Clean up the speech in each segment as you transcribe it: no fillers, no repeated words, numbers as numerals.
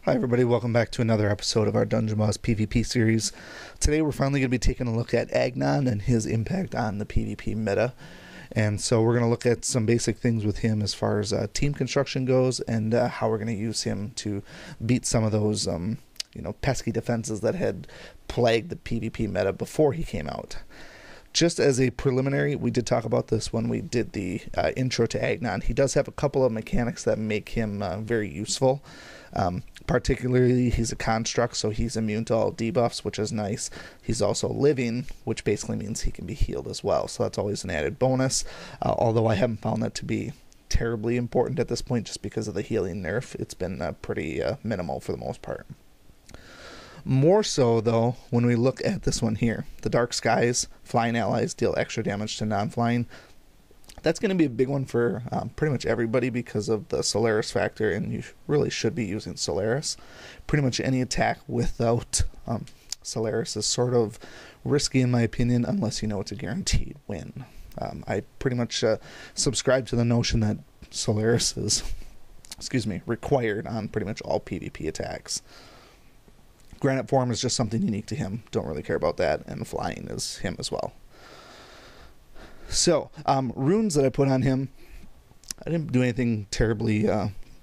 Hi everybody, welcome back to another episode of our Dungeon Boss PvP series. Today we're finally going to be taking a look at Agnon and his impact on the PvP meta. And so we're going to look at some basic things with him as far as team construction goes, and how we're going to use him to beat some of those pesky defenses that had plagued the PvP meta before he came out. Just as a preliminary, we did talk about this when we did the intro to Agnon. He does have a couple of mechanics that make him very useful. Particularly, he's a construct, so he's immune to all debuffs, which is nice. He's also living, which basically means he can be healed as well, so that's always an added bonus, although I haven't found that to be terribly important at this point just because of the healing nerf. It's been pretty minimal for the most part. More so, though, when we look at this one here, the Dark Skies, flying allies deal extra damage to non-flying. That's going to be a big one for pretty much everybody because of the Solaris factor, and you really should be using Solaris. Pretty much any attack without Solaris is sort of risky in my opinion, unless you know it's a guaranteed win. I pretty much subscribe to the notion that Solaris is required on pretty much all PvP attacks. Granite Form is just something unique to him. Don't really care about that, and flying is him as well. So, runes that I put on him, I didn't do anything terribly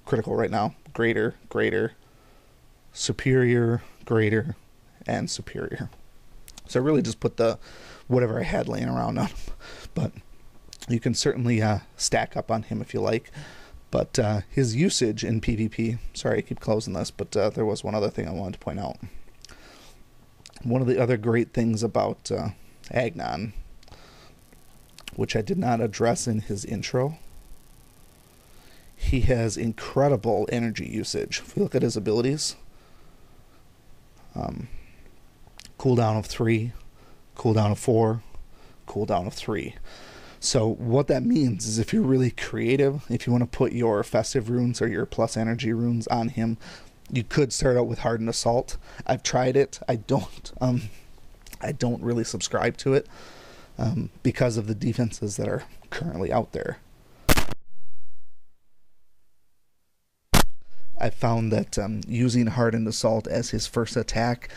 critical right now. Greater, greater, superior, greater, and superior. So I really just put the whatever I had laying around on him. But you can certainly stack up on him if you like. But his usage in PvP, sorry I keep closing this, but there was one other thing I wanted to point out. One of the other great things about Agnon, which I did not address in his intro, he has incredible energy usage. If we look at his abilities, cooldown of 3, cooldown of 4, cooldown of 3. So what that means is if you're really creative, if you want to put your festive runes or your plus energy runes on him, you could start out with hardened assault. I've tried it. I don't really subscribe to it. Because of the defenses that are currently out there. I found that using Hardened Assault as his first attack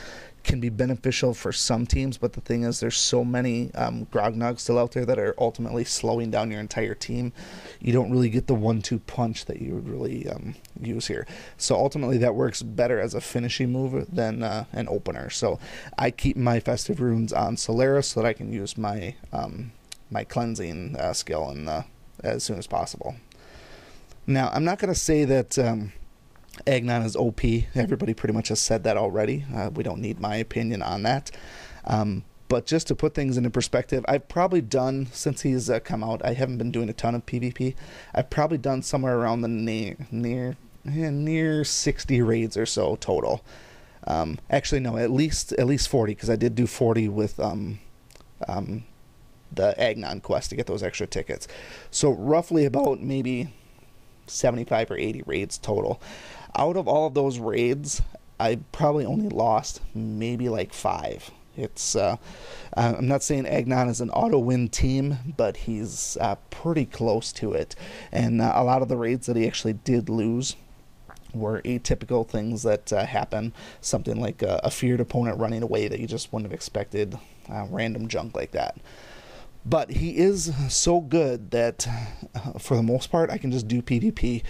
can be beneficial for some teams, but the thing is there's so many Grognogs still out there that are ultimately slowing down your entire team. You don't really get the 1-2 punch that you would really use here. So ultimately that works better as a finishing move than an opener. So I keep my Festive Runes on Solaris so that I can use my my cleansing skill as soon as possible. Now, I'm not going to say that Agnon is OP. Everybody pretty much has said that already. We don't need my opinion on that. But just to put things into perspective, I've probably done, since he's come out, I haven't been doing a ton of PvP. I've probably done somewhere around the near 60 raids or so total. Actually, no, at least 40, because I did do 40 with the Agnon quest to get those extra tickets. So roughly about maybe 75 or 80 raids total. Out of all of those raids, I probably only lost maybe like 5. It's I'm not saying Agnon is an auto-win team, but he's pretty close to it. And a lot of the raids that he actually did lose were atypical things that happen. Something like a feared opponent running away that you just wouldn't have expected, random junk like that. But he is so good that, for the most part, I can just do PvP,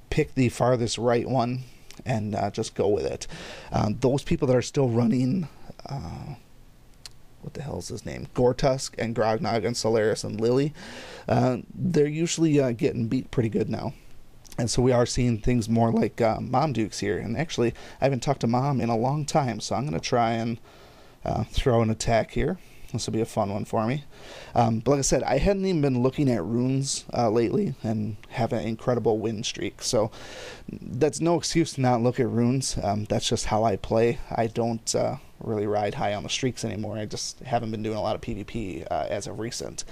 pick the farthest right one, and just go with it. Those people that are still running, what the hell is his name? Gore Tusk and Grognog and Solaris and Lily, they're usually getting beat pretty good now. And so we are seeing things more like Mom Dukes here. And actually, I haven't talked to Mom in a long time, so I'm going to try and throw an attack here. This will be a fun one for me. But like I said, I hadn't even been looking at runes lately and have an incredible win streak. So that's no excuse to not look at runes. That's just how I play. I don't really ride high on the streaks anymore. I just haven't been doing a lot of PvP as of recent.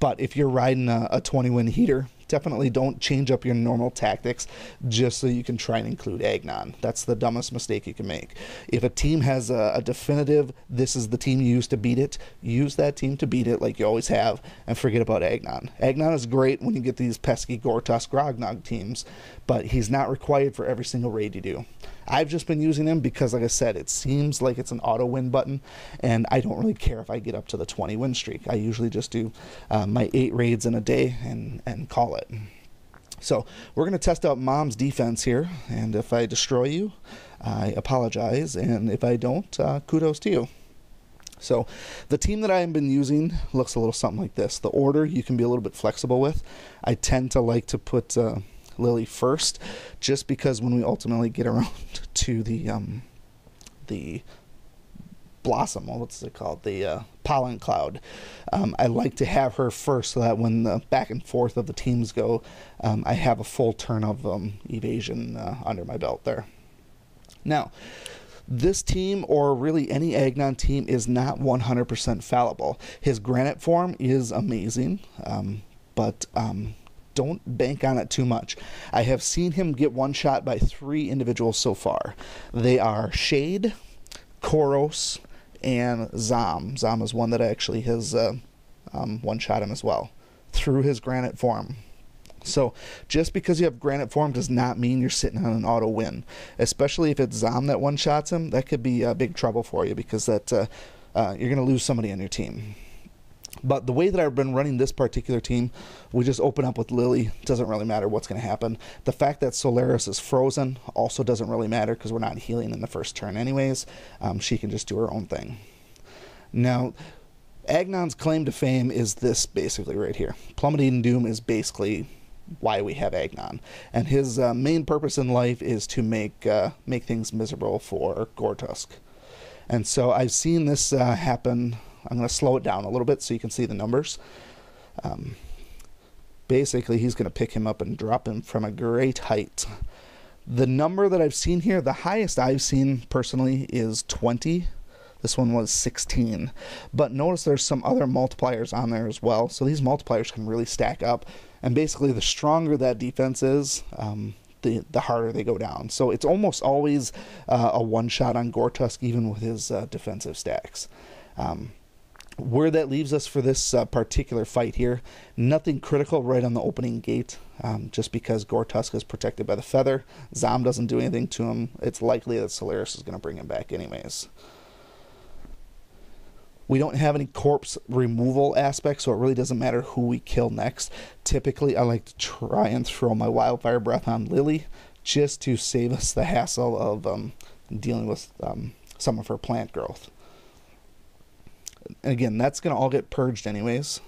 But if you're riding a 20-win heater, definitely don't change up your normal tactics just so you can try and include Agnon. That's the dumbest mistake you can make. If a team has a definitive, this is the team you use to beat it, use that team to beat it like you always have, and forget about Agnon. Agnon is great when you get these pesky Gore Tusk Grognog teams, but he's not required for every single raid you do. I've just been using him because, like I said, it seems like it's an auto win button, and I don't really care if I get up to the 20 win streak. I usually just do my 8 raids in a day and call it. So we're going to test out Mom's defense here, and if I destroy you, I apologize, and if I don't, kudos to you. So the team that I've been using looks a little something like this. The order you can be a little bit flexible with. I tend to like to put Lily first, just because when we ultimately get around to the blossom, what's it called, the pollen cloud, I like to have her first, so that when the back and forth of the teams go, I have a full turn of evasion under my belt there. Now, this team, or really any Agnon team, is not 100% fallible. His granite form is amazing, but don't bank on it too much. I have seen him get one shot by 3 individuals so far. They are Shade, Koros, and Zom. Zom is one that actually has one shot him as well through his granite form. So just because you have granite form does not mean you're sitting on an auto win, especially if it's Zom that one shots him. That could be big trouble for you, because that you're going to lose somebody on your team. But the way that I've been running this particular team, we just open up with Lily. Doesn't really matter what's going to happen. The fact that Solaris is frozen also doesn't really matter, because we're not healing in the first turn anyways. She can just do her own thing. Now, Agnon's claim to fame is this basically right here. Plummeting Doom is basically why we have Agnon, and his main purpose in life is to make things miserable for Gore Tusk. And so I've seen this happen. I'm going to slow it down a little bit so you can see the numbers. Basically, he's going to pick him up and drop him from a great height. The number that I've seen here, the highest I've seen personally, is 20. This one was 16. But notice there's some other multipliers on there as well, so these multipliers can really stack up. And basically, the stronger that defense is, the harder they go down. So it's almost always a one-shot on Gore Tusk, even with his defensive stacks. Where that leaves us for this particular fight here, nothing critical right on the opening gate, just because Gore Tusk is protected by the feather. Zom doesn't do anything to him. It's likely that Solaris is going to bring him back anyways. We don't have any corpse removal aspects, so it really doesn't matter who we kill next. Typically, I like to try and throw my Wildfire Breath on Lily, just to save us the hassle of dealing with some of her plant growth. And again, that's going to all get purged anyways.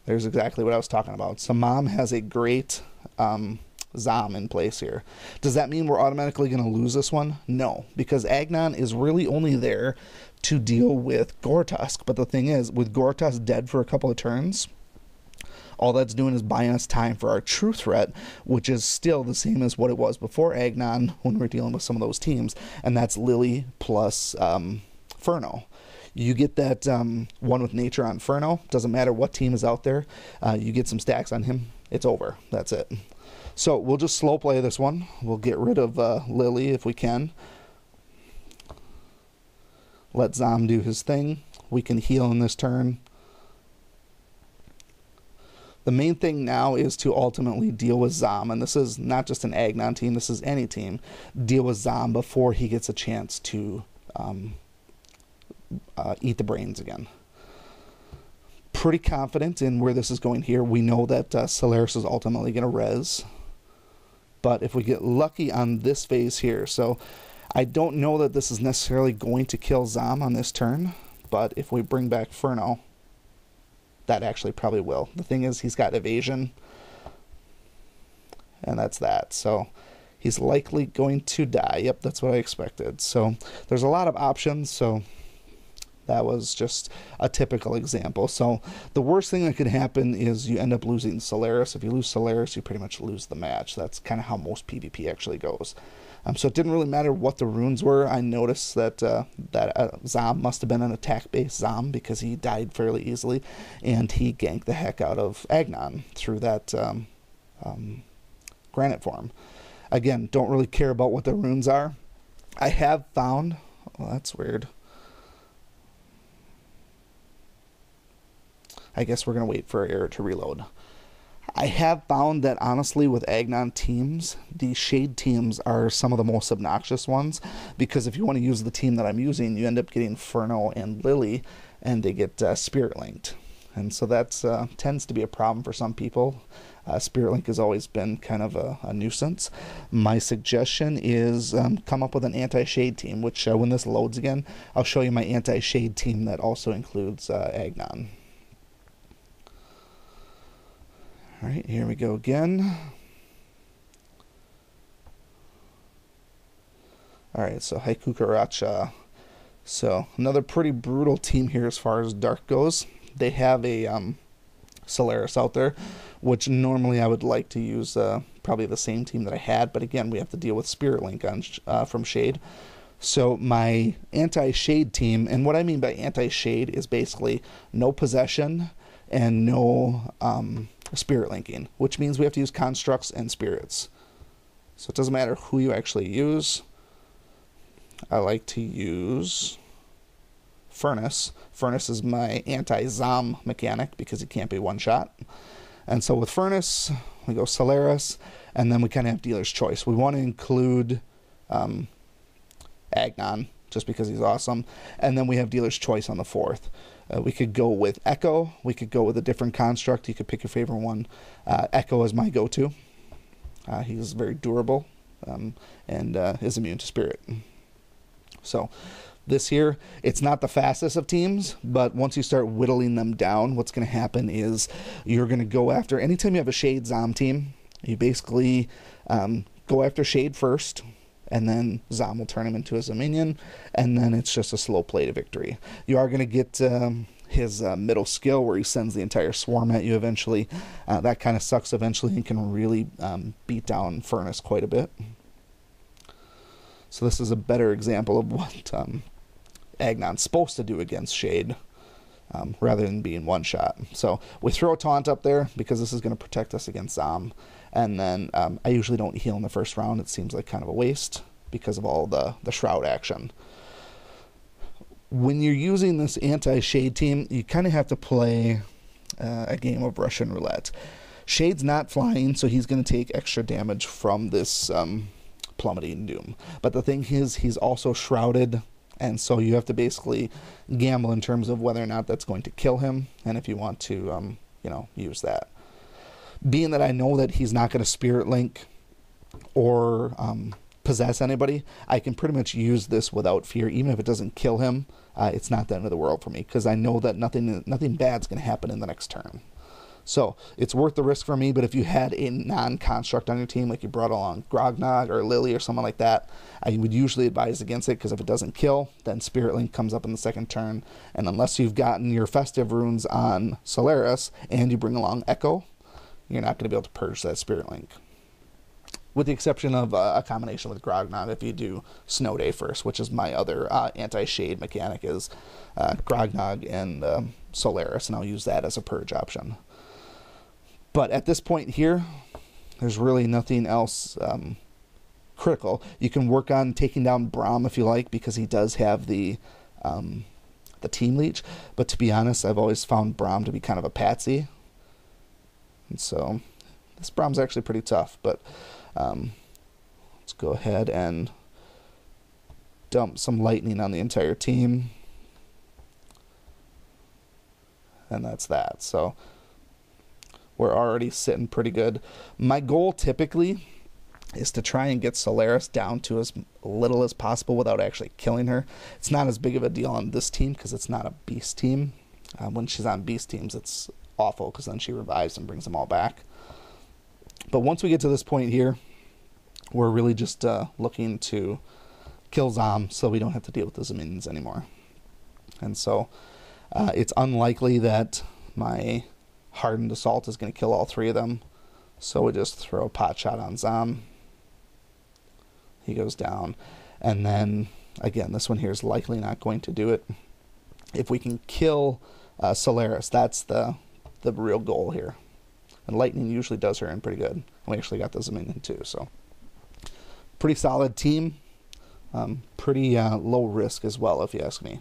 There's exactly what I was talking about. So Mom has a great Zom in place here. Does that mean we're automatically going to lose this one? No, because Agnon is really only there to deal with Gore Tusk. But the thing is, with Gore Tusk dead for a couple of turns, all that's doing is buying us time for our true threat, which is still the same as what it was before Agnon when we were dealing with some of those teams, and that's Lily plus Furno. You get that one with nature on Furno, doesn't matter what team is out there, you get some stacks on him, it's over. That's it. So we'll just slow play this one. We'll get rid of Lily if we can. Let Zom do his thing. We can heal in this turn. The main thing now is to ultimately deal with Zom, and this is not just an Agnon team, this is any team. Deal with Zom before he gets a chance to eat the brains again. Pretty confident in where this is going here. We know that Solaris is ultimately going to res, but if we get lucky on this phase here, so I don't know that this is necessarily going to kill Zom on this turn, but if we bring back Furno, that actually probably will. The thing is, he's got evasion, and that's that. So he's likely going to die. Yep, that's what I expected. So there's a lot of options, so that was just a typical example. So the worst thing that could happen is you end up losing Solaris. If you lose Solaris, you pretty much lose the match. That's kind of how most PvP actually goes. So it didn't really matter what the runes were. I noticed that Zom must have been an attack-based Zom because he died fairly easily, and he ganked the heck out of Agnon through that granite form. Again, don't really care about what the runes are. I have found... Well, that's weird. I guess we're going to wait for our error to reload. I have found that honestly with Agnon teams, the Shade teams are some of the most obnoxious ones, because if you want to use the team that I'm using, you end up getting Furno and Lily, and they get Spirit Linked. And so that tends to be a problem for some people. Spirit Link has always been kind of a nuisance. My suggestion is come up with an anti-Shade team, which when this loads again, I'll show you my anti-Shade team that also includes Agnon. Alright, here we go again. Alright, so Haiku Karacha. So, another pretty brutal team here as far as Dark goes. They have a Solaris out there, which normally I would like to use probably the same team that I had, but again, we have to deal with Spirit Link on, from Shade. So my anti-Shade team, and what I mean by anti-Shade is basically no possession and no Spirit Linking, which means we have to use constructs and spirits. So it doesn't matter who you actually use. I like to use Furnace. Furnace is my anti-Zom mechanic because it can't be one shot. And so with Furnace, we go Solaris, and then we kind of have dealer's choice. We want to include Agnon, just because he's awesome. And then we have dealer's choice on the fourth. We could go with Echo. We could go with a different construct. You could pick your favorite one. Echo is my go-to. He's very durable and is immune to Spirit. So this here, it's not the fastest of teams, but once you start whittling them down, what's going to happen is you're going to go after, anytime you have a Shade Zom team, you basically go after Shade first, and then Zom will turn him into his minion, and then it's just a slow play to victory. You are going to get his middle skill where he sends the entire swarm at you eventually. That kind of sucks eventually and can really beat down Furnace quite a bit. So this is a better example of what Agnon's supposed to do against Shade, rather than being one shot. So we throw a taunt up there because this is going to protect us against Zom. And then I usually don't heal in the first round. It seems like kind of a waste because of all the Shroud action. When you're using this anti-Shade team, you kind of have to play a game of Russian roulette. Shade's not flying, so he's going to take extra damage from this plummeting doom. But the thing is, he's also shrouded, and so you have to basically gamble in terms of whether or not that's going to kill him, and if you want to, use that. Being that I know that he's not going to Spirit Link or possess anybody, I can pretty much use this without fear. Even if it doesn't kill him, it's not the end of the world for me, because I know that nothing bad's going to happen in the next turn. So it's worth the risk for me, but if you had a non-construct on your team, like you brought along Grognog or Lily or someone like that, I would usually advise against it, because if it doesn't kill, then Spirit Link comes up in the second turn, and unless you've gotten your festive runes on Solaris and you bring along Echo, you're not going to be able to purge that Spirit Link. With the exception of a combination with Grognog if you do Snow Day first, which is my other anti-Shade mechanic, is Grognog and Solaris, and I'll use that as a purge option. But at this point here, there's really nothing else critical. You can work on taking down Braum if you like, because he does have the team leech. But to be honest, I've always found Braum to be kind of a patsy. And so this Braum's actually pretty tough. But let's go ahead and dump some lightning on the entire team. And that's that. So we're already sitting pretty good. My goal typically is to try and get Solaris down to as little as possible without actually killing her. It's not as big of a deal on this team because it's not a beast team. When she's on beast teams, it's awful because then she revives and brings them all back. But once we get to this point here, we're really just looking to kill Zom so we don't have to deal with those minions anymore. And so it's unlikely that my Hardened Assault is going to kill all three of them. So we just throw a pot shot on Zom. He goes down. And then, again, this one here is likely not going to do it. If we can kill Solaris, that's the real goal here. And Lightning usually does her in pretty good. And we actually got the minion too, so. Pretty solid team. Pretty low risk as well, if you ask me.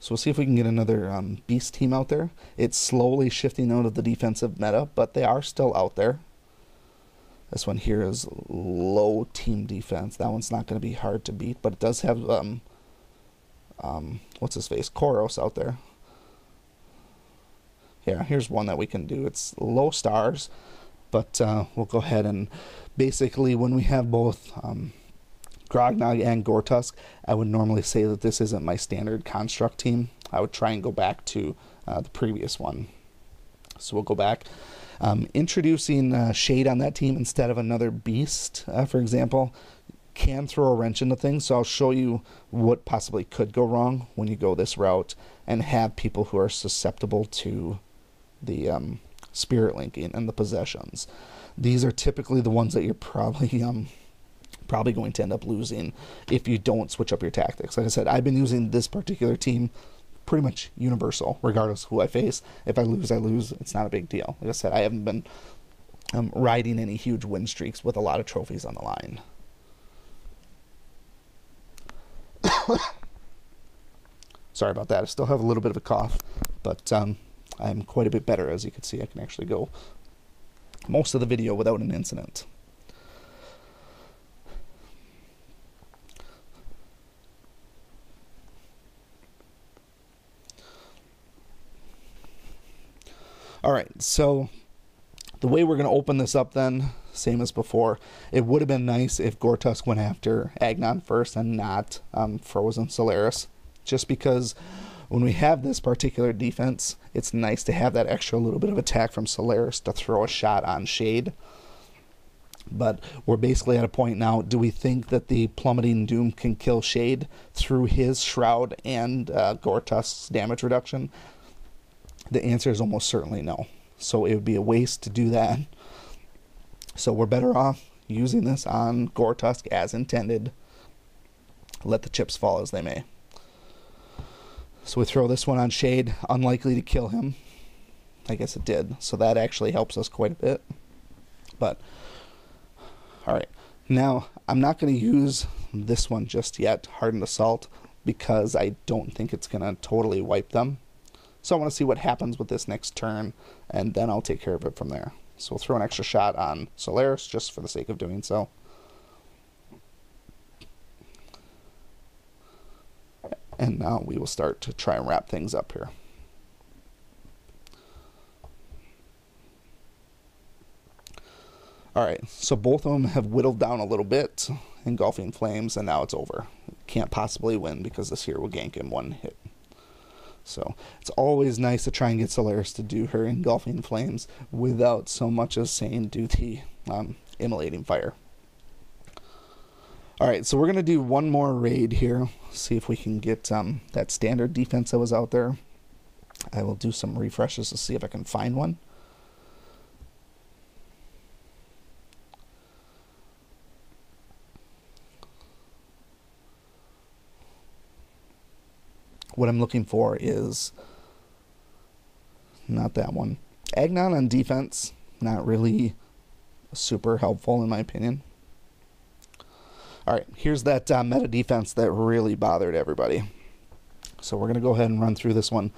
So we'll see if we can get another beast team out there. It's slowly shifting out of the defensive meta, but they are still out there. This one here is low team defense. That one's not going to be hard to beat, but it does have what's his face, Koros out there. Yeah, here's one that we can do. It's low stars, but we'll go ahead and basically when we have both Grognog and Gore Tusk, I would normally say that this isn't my standard construct team. I would try and go back to the previous one. So we'll go back. Introducing Shade on that team instead of another beast, for example, can throw a wrench into things. So I'll show you what possibly could go wrong when you go this route and have people who are susceptible to the spirit linking and the possessions. These are typically the ones that you're probably going to end up losing if you don't switch up your tactics. Like I said, I've been using this particular team pretty much universal, regardless of who I face. If I lose, I lose. It's not a big deal. Like I said, I haven't been riding any huge win streaks with a lot of trophies on the line. Sorry about that. I still have a little bit of a cough, but I'm quite a bit better. As you can see, I can actually go most of the video without an incident. Alright, so the way we're going to open this up then, same as before, it would have been nice if Gore Tusk went after Agnon first and not Frozen Solaris, just because when we have this particular defense, it's nice to have that extra little bit of attack from Solaris to throw a shot on Shade. But we're basically at a point now, do we think that the Plummeting Doom can kill Shade through his Shroud and Gore Tusk's damage reduction? The answer is almost certainly no. So it would be a waste to do that. So we're better off using this on Gore Tusk as intended. Let the chips fall as they may. So we throw this one on Shade, unlikely to kill him. I guess it did, so that actually helps us quite a bit. But, alright. Now, I'm not going to use this one just yet, Hardened Assault, because I don't think it's going to totally wipe them. So I want to see what happens with this next turn, and then I'll take care of it from there. So we'll throw an extra shot on Solaris, just for the sake of doing so. And now we will start to try and wrap things up here. Alright, so both of them have whittled down a little bit, Engulfing Flames, and now it's over. Can't possibly win because this here will gank in one hit. So it's always nice to try and get Solaris to do her Engulfing Flames without so much as saying do the Immolating Fire. Alright, so we're going to do one more raid here. See if we can get that standard defense that was out there. I will do some refreshes to see if I can find one. What I'm looking for is not that one. Agnon on defense, not really super helpful in my opinion. Alright, here's that meta defense that really bothered everybody. So we're going to go ahead and run through this one.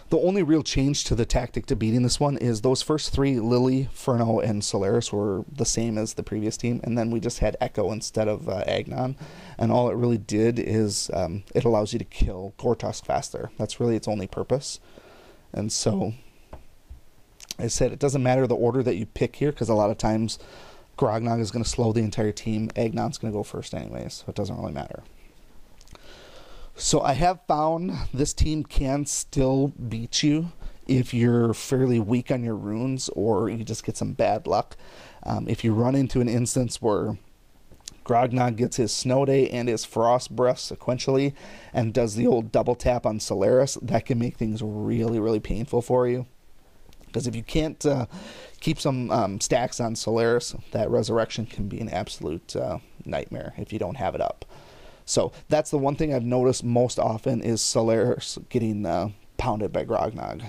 The only real change to the tactic to beating this one is those first three, Lily, Furno, and Solaris, were the same as the previous team, and then we just had Echo instead of Agnon, and all it really did is it allows you to kill Gore Tusk faster. That's really its only purpose. And so, I said, it doesn't matter the order that you pick here, because a lot of times Grognog is going to slow the entire team, Agnon's going to go first anyways, so it doesn't really matter. So I have found this team can still beat you if you're fairly weak on your runes or you just get some bad luck. If you run into an instance where Grognog gets his Snow Day and his Frost Breath sequentially and does the old double tap on Solaris, that can make things really, really painful for you. Because if you can't keep some stacks on Solaris, that resurrection can be an absolute nightmare if you don't have it up. So that's the one thing I've noticed most often is Solaris getting pounded by Grognog.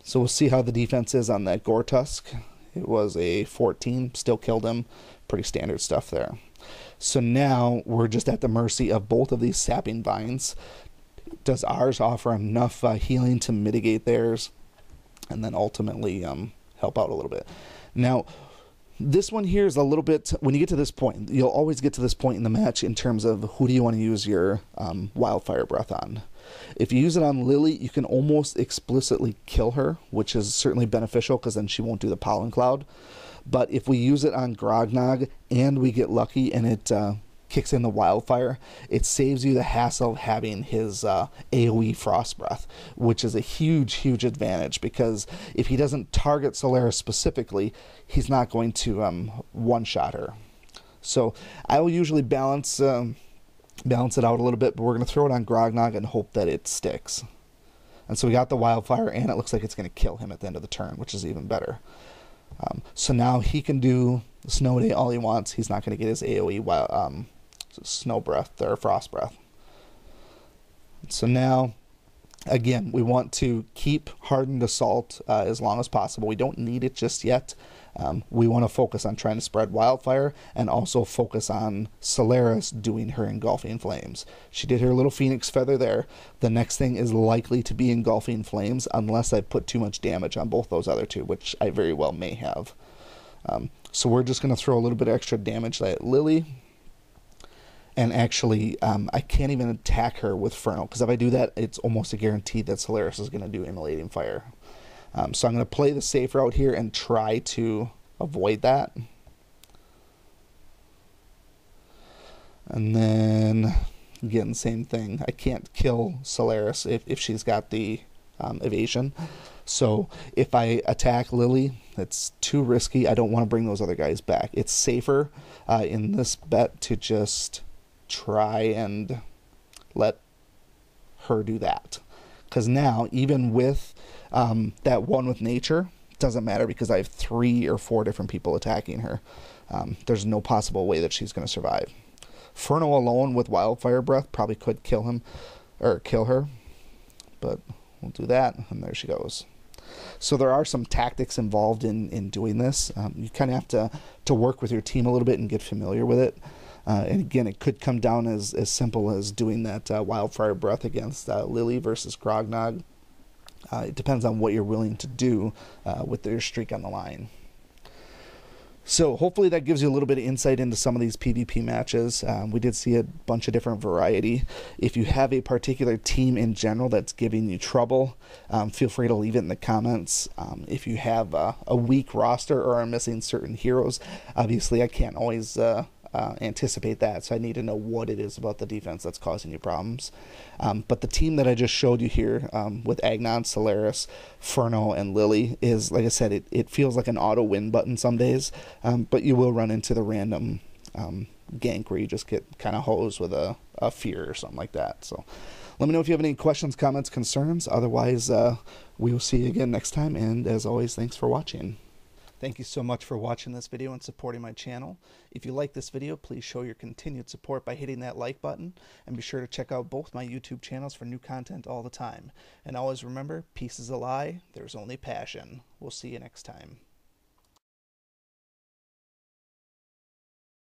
So we'll see how the defense is on that Gore Tusk. It was a 14, still killed him. Pretty standard stuff there. So now we're just at the mercy of both of these sapping vines. Does ours offer enough healing to mitigate theirs, and then ultimately help out a little bit? Now, this one here is a little bit, when you get to this point, you'll always get to this point in the match in terms of who do you want to use your wildfire breath on. If you use it on Lily, you can almost explicitly kill her, which is certainly beneficial because then she won't do the pollen cloud. But if we use it on Grognog and we get lucky and it kicks in the wildfire, it saves you the hassle of having his AoE frost breath, which is a huge advantage, because if he doesn't target Solaris specifically, he's not going to one-shot her. So I will usually balance it out a little bit, but we're going to throw it on Grognog and hope that it sticks. And so we got the wildfire, and it looks like it's going to kill him at the end of the turn, which is even better. So now he can do Snow Day all he wants. He's not going to get his AoE snow breath or frost breath. So now, again, we want to keep hardened assault as long as possible. We don't need it just yet. We want to focus on trying to spread wildfire and also focus on Solaris doing her engulfing flames. She did her little phoenix feather there. The next thing is likely to be engulfing flames unless I put too much damage on both those other two, which I very well may have. So we're just going to throw a little bit of extra damage at Lily. And actually, I can't even attack her with Ferno, because if I do that, it's almost a guarantee that Solaris is going to do Immolating Fire. So I'm going to play the safe route here and try to avoid that. And then, again, same thing. I can't kill Solaris if she's got the evasion. So if I attack Lily, it's too risky. I don't want to bring those other guys back. It's safer in this bet to just try and let her do that, because now even with that one with nature, doesn't matter because I have 3 or 4 different people attacking her. There's no possible way that she's going to survive. Ferno alone with wildfire breath probably could kill him or kill her, but we'll do that, and there she goes. So there are some tactics involved in doing this. You kind of have to work with your team a little bit and get familiar with it. And again, it could come down as simple as doing that wildfire breath against Lily versus Grognog. It depends on what you're willing to do with your streak on the line. So hopefully that gives you a little bit of insight into some of these PvP matches. We did see a bunch of different variety. If you have a particular team in general that's giving you trouble, feel free to leave it in the comments. If you have a weak roster or are missing certain heroes, obviously I can't always anticipate that, so I need to know what it is about the defense that's causing you problems. But the team that I just showed you here with Agnon, Solaris, Ferno, and Lily is, like I said, it feels like an auto win button some days, but you will run into the random gank where you just get kind of hosed with a fear or something like that. So let me know if you have any questions, comments, concerns. Otherwise, we will see you again next time, and as always, thanks for watching. Thank you so much for watching this video and supporting my channel. If you like this video, please show your continued support by hitting that like button, and be sure to check out both my YouTube channels for new content all the time. And always remember, peace is a lie, there's only passion. We'll see you next time.